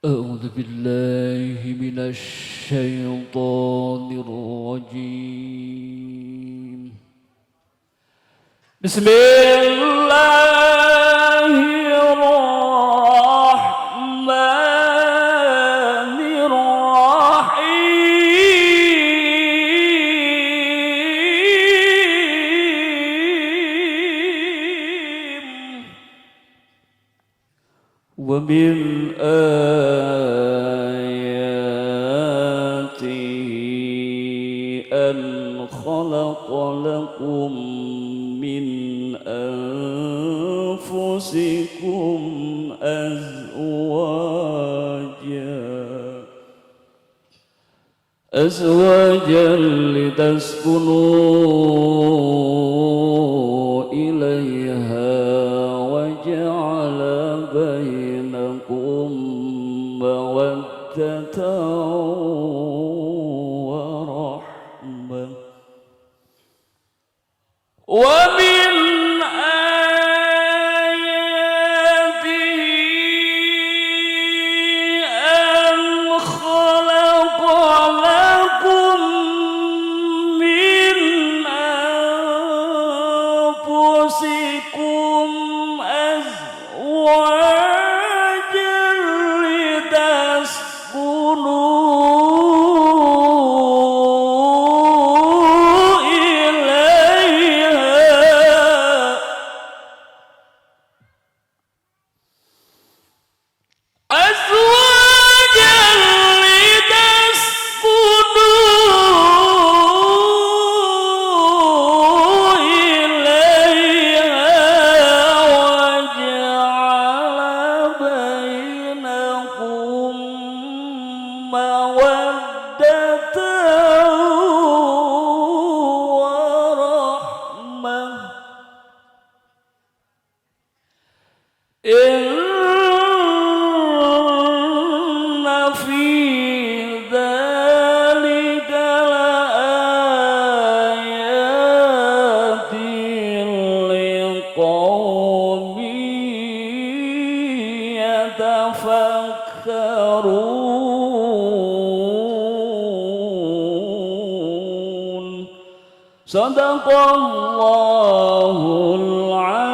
أعوذ بالله من الشيطان الرجيم. بسم الله الرحمن الرحيم. ومن آياته أن خلق لكم من أنفسكم أزواجا لتسكنوا إليها وجعل بينكم مودة ورحمة. ومن آياته أن خلق لكم من أنفسكم أزواجا لتسكنوا إليها مودة ورحمة. إن في ذلك لآيات لقوم يتفكرون. صدق الله العظيم.